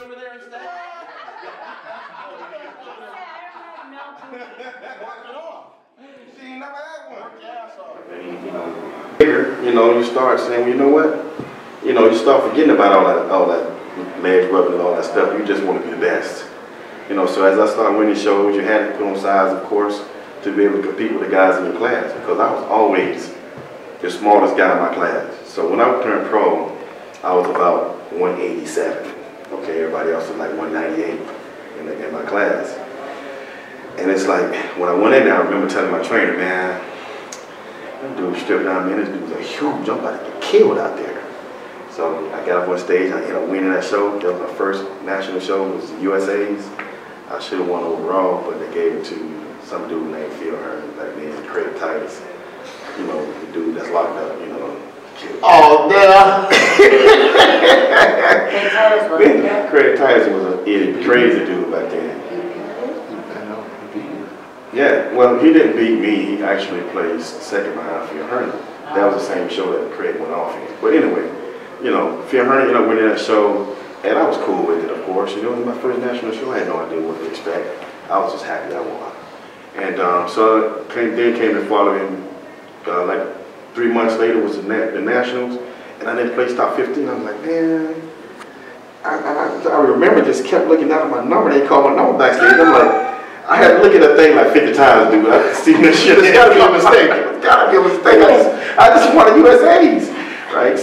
over there instead? Work it off. She ain't never had one. Work your ass off. You know, you start saying, well, you know what? You know, you start forgetting about all that legs rubbing and all that stuff. You just want to be the best. You know, so as I started winning shows, you had to put on size, of course, to be able to compete with the guys in your class, because I was always the smallest guy in my class. So when I turned pro, I was about 187. Okay, everybody else was like 198 in my class. And it's like, when I went in there, I remember telling my trainer, man, that dude stripped down, man, this dude was a huge, I'm about to get killed out there. So I got up on stage, I ended up winning that show. That was my first national show, it was the USA's. I should have won overall, but they gave it to some dude named Phil Hearn, like me, and Craig Titus. You know, the dude that's locked up, you know. Oh, damn. Craig Titus was a crazy dude back then. Yeah, well, he didn't beat me. He actually placed second behind Phil Hearn. That was the same show that Craig went off in. But anyway, you know, Phil Hearn, you know, went in that show, and I was cool with it, of course. You know, it was my first national show. I had no idea what to expect. I was just happy I won. And so then came the following, like 3 months later was the Nationals, and I didn't place top 15. I was like, man, I remember just kept looking down at my number. They called my number backstage. I'm like, I had to look at that thing like 50 times, dude. I seen this shit. It's gotta be a mistake. It's gotta be a mistake. I just wanted USA's, right?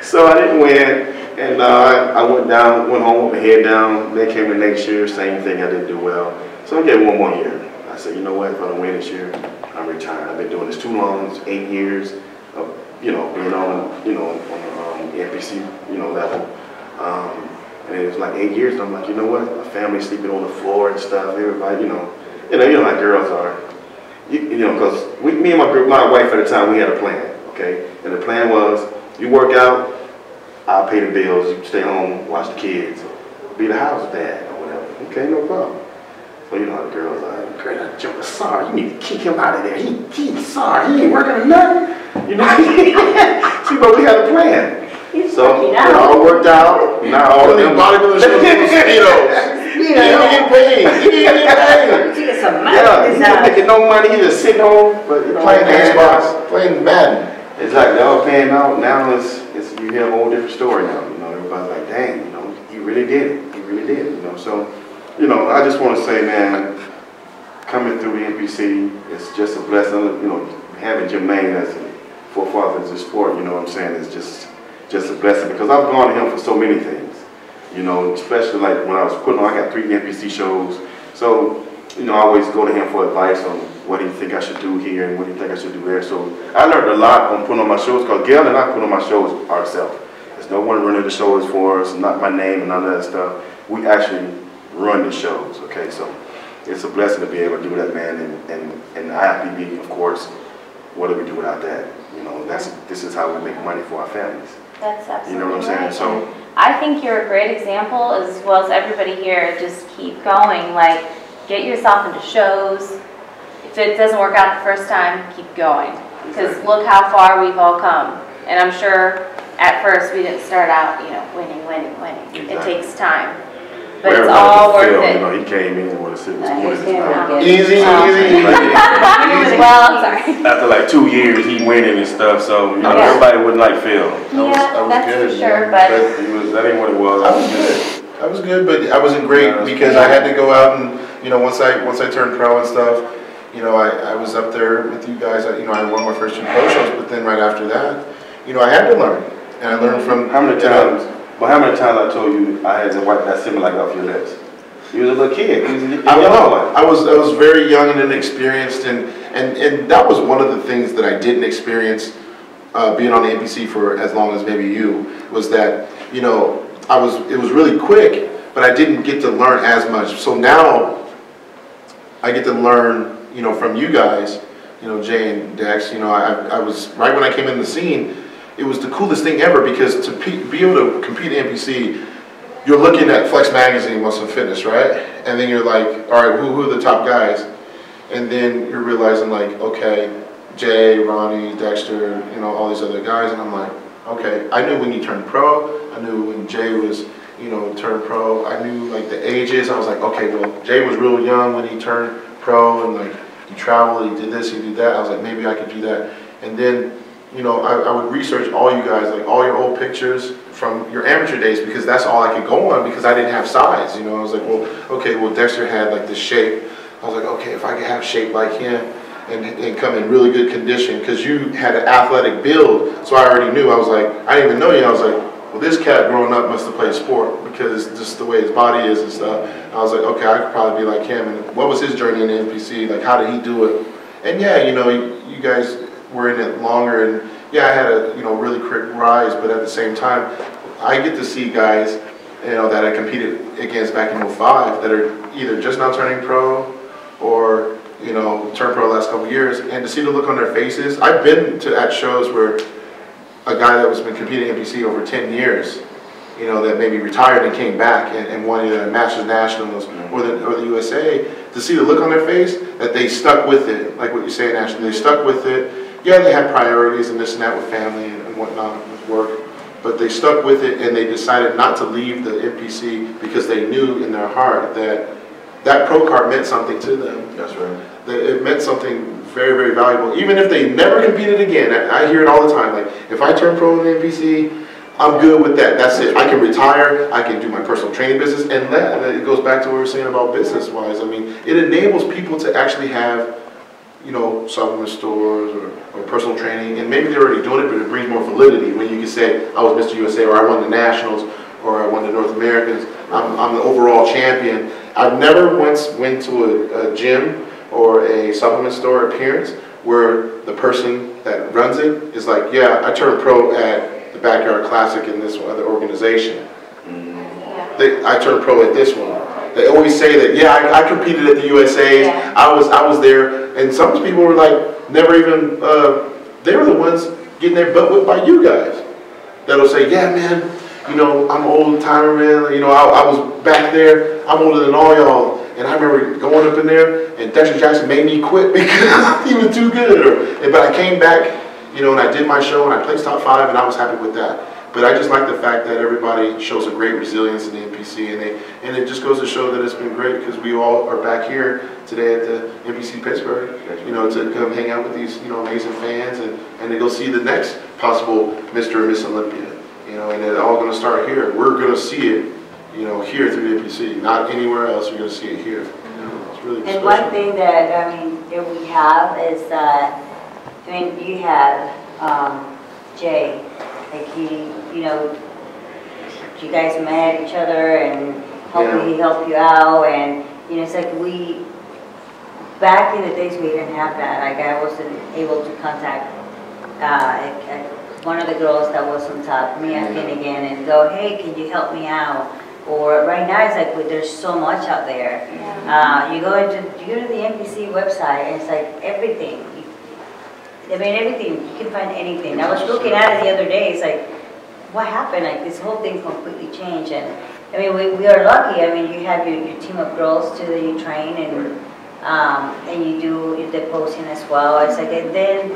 So I didn't win, and I went home with my head down. Then came the next year, same thing. I didn't do well, so I gave one more year. I said, you know what? If I don't win this year, I'm retired. I've been doing this too long. It's 8 years of, you know, being on, you know, on the NPC, you know, level. And it was like 8 years, and I'm like, you know what? My family's sleeping on the floor and stuff. Everybody, you know how girls are. You know, because me and my wife at the time, we had a plan, okay? And the plan was, you work out, I'll pay the bills, you stay home, watch the kids, be the house dad or whatever. Okay, no problem. So you know how the girls are. Great, that joker, sorry, you need to kick him out of there. He's sorry, he ain't working or nothing. You know, see, but we had a plan. So it all worked out. Now all of them bodybuilders shows mosquitoes. He didn't get paid. He didn't get paid. Yeah, he's not making no money. He's just sitting home, but you know, playing Xbox, playing Madden. Exactly. All paying out. Now it's you hear a whole different story now. You know, everybody's like, dang, you know, he really did it. He really did. You know, so you know, I just want to say, man, coming through the NPC, it's just a blessing. You know, having Jermaine as a forefather of the sport, you know what I'm saying, is just a blessing, because I've gone to him for so many things, you know, especially like when I was putting on, I got 3 NPC shows, so, you know, I always go to him for advice on what do you think I should do here and what do you think I should do there. So I learned a lot on putting on my shows, because Gail and I put on my shows ourselves. There's no one running the shows for us, not my name and none of that stuff. We actually run the shows, okay, so it's a blessing to be able to do that, man, and IFBB, of course. What do we do without that? You know, this is how we make money for our families. That's absolutely you know what I'm saying? Right. So I think you're a great example, as well as everybody here. Just keep going. Like, get yourself into shows. If it doesn't work out the first time, keep going. Because look how far we've all come. And I'm sure at first we didn't start out, you know, winning. Exactly. It takes time. But it's all worth it. You know, he came in with a silver spoon in his mouth. Easy. Well, I'm sorry. After like 2 years, he winning and stuff, so you know, everybody wouldn't like Phil. Yeah, that's good, for sure. yeah. But that ain't what it was. I was good, but I wasn't great because I had to go out and, you know, once I turned pro and stuff, you know, I was up there with you guys. You know, I won my first 2 pro shows, but then right after that, you know, I had to learn, and I learned from how many times. But how many times I told you I had to wipe that Similac off your lips? You was a little kid. I was very young and inexperienced, and that was one of the things that I didn't experience being on the NPC for as long as maybe you, was that, you know, it was really quick, but I didn't get to learn as much. So now I get to learn, you know, from you guys, you know, Jay and Dex. You know, I was right when I came in the scene. It was the coolest thing ever, because to be able to compete in NPC, you're looking at Flex Magazine, Ms.Fitness, right? And then you're like, all right, who are the top guys? And then you're realizing, like, okay, Jay, Ronnie, Dexter, you know, all these other guys, and I'm like, okay, I knew when you turned pro, I knew when Jay was, you know, turned pro, I knew like the ages. I was like, okay, well, Jay was real young when he turned pro, and like he traveled, he did this, he did that. I was like, maybe I could do that. And then, you know, I would research all you guys, like all your old pictures from your amateur days, because that's all I could go on because I didn't have size. You know, I was like, well, okay, well, Dexter had like this shape. I was like, okay, if I could have shape like him and come in really good condition, because you had an athletic build, so I already knew. I was like, I didn't even know you. I was like, well, this cat growing up must have played sport because just the way his body is and stuff. And I was like, okay, I could probably be like him. And what was his journey in the NPC? Like, how did he do it? And yeah, you know, you guys were in it longer, and yeah, I had a, you know, really quick rise, but at the same time, I get to see guys, you know, that I competed against back in '05 that are either just now turning pro or, you know, turned pro the last couple of years, and to see the look on their faces. I've been at shows where a guy that was been competing in NPC over 10 years, you know, that maybe retired and came back and won either the Masters Nationals or the USA, to see the look on their face that they stuck with it, like what you're saying, Ashley, they stuck with it. Yeah, they had priorities and this and that with family and whatnot, with work, but they stuck with it, and they decided not to leave the NPC because they knew in their heart that that pro card meant something to them. That's right. That it meant something very, very valuable. Even if they never competed again, I hear it all the time, like, if I turn pro in the NPC, I'm good with that. That's it. I can retire. I can do my personal training business, and it goes back to what we were saying about business-wise. I mean, it enables people to actually have, you know, supplement stores or personal training, and maybe they're already doing it, but it brings more validity when you can say, I was Mr. USA, or I won the Nationals, or I won the North Americans. I'm the overall champion. I've never once went to a gym or a supplement store appearance where the person that runs it is like, yeah, I turned pro at the Backyard Classic in this other organization. I turned pro at this one. They always say that, yeah, I competed at the USA's, Yeah. I was there, and some people were like, never even, they were the ones getting their butt whipped by you guys. That'll say, yeah, man, you know, I'm old timer, man, you know, I was back there, I'm older than all y'all, and I remember going up in there, and Dexter Jackson made me quit because he was too good, but I came back, you know, and I did my show, and I placed top 5, and I was happy with that. But I just like the fact that everybody shows a great resilience in the NPC, and it just goes to show that it's been great, because we all are back here today at the NPC Pittsburgh, you know, to come hang out with these, you know, amazing fans, and to go see the next possible Mr. and Miss Olympia, you know, and it's all going to start here. We're going to see it, you know, here through the NPC, not anywhere else. You're going to see it here. You know, it's really and special. one thing that, I mean, that we have is that, I mean, you have Jay, like you know, you guys met each other and he helped you out, and you know, it's like back in the days we didn't have that. Like, I wasn't able to contact one of the girls that was on top, Mia Finnegan, and go, hey, can you help me out? Or right now it's like, well, there's so much out there. Yeah. You go to the NPC website, and it's like everything. I mean, everything, you can find anything. I was looking at it the other day, it's like, what happened? Like, this whole thing completely changed. And I mean, we are lucky. I mean, you have your team of girls too that you train, and you do the posting as well. It's like, and then,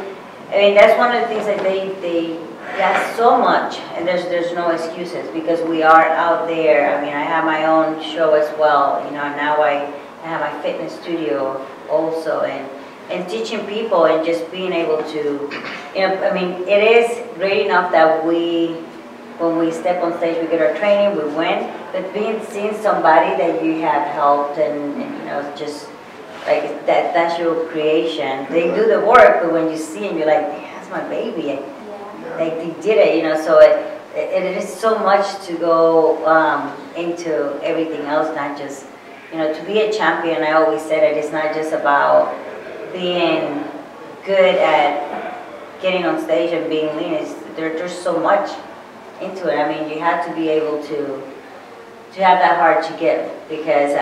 I mean, that's one of the things that they got so much, and there's no excuses, because we are out there. I mean, I have my own show as well, you know, now I have my fitness studio also, and teaching people and just being able to, you know, I mean, it is great enough that when we step on stage, we get our training, we win, but seeing somebody that you have helped and you know, just like that's your creation. They do the work, but when you see them, you're like, that's my baby. Like, they did it, you know, so it is so much to go into everything else, not just, you know, to be a champion. I always said it, it's not just about being good at getting on stage and being lean. There's so much into it. I mean, you have to be able to have that heart to give, because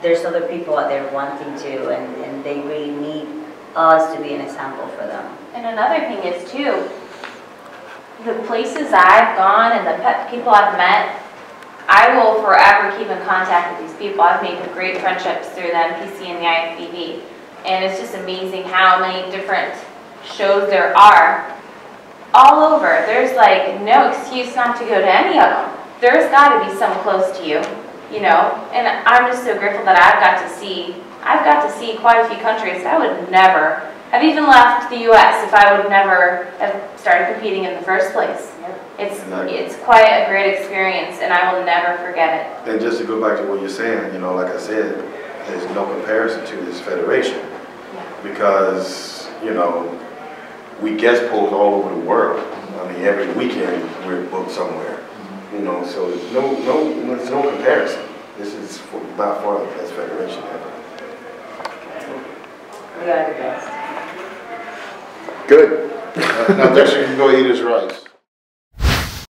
there's other people out there wanting to, and they really need us to be an example for them. And another thing is too, the places I've gone and the people I've met, I will forever keep in contact with these people. I've made great friendships through the NPC and the IFBB. And it's just amazing how many different shows there are. all over. There's like no excuse not to go to any of them. There's got to be some close to you, you know. And I'm just so grateful that I've got to see quite a few countries that I would never have even left the U.S. if I would never have started competing in the first place. It's quite a great experience, and I will never forget it. And just to go back to what you're saying, you know, like I said, there's no comparison to this federation because, you know, we guest post all over the world. I mean, every weekend we're booked somewhere, you know, so there's no comparison. This is by far the best federation ever. We are the best. Good. Now Dexter can go eat his rice.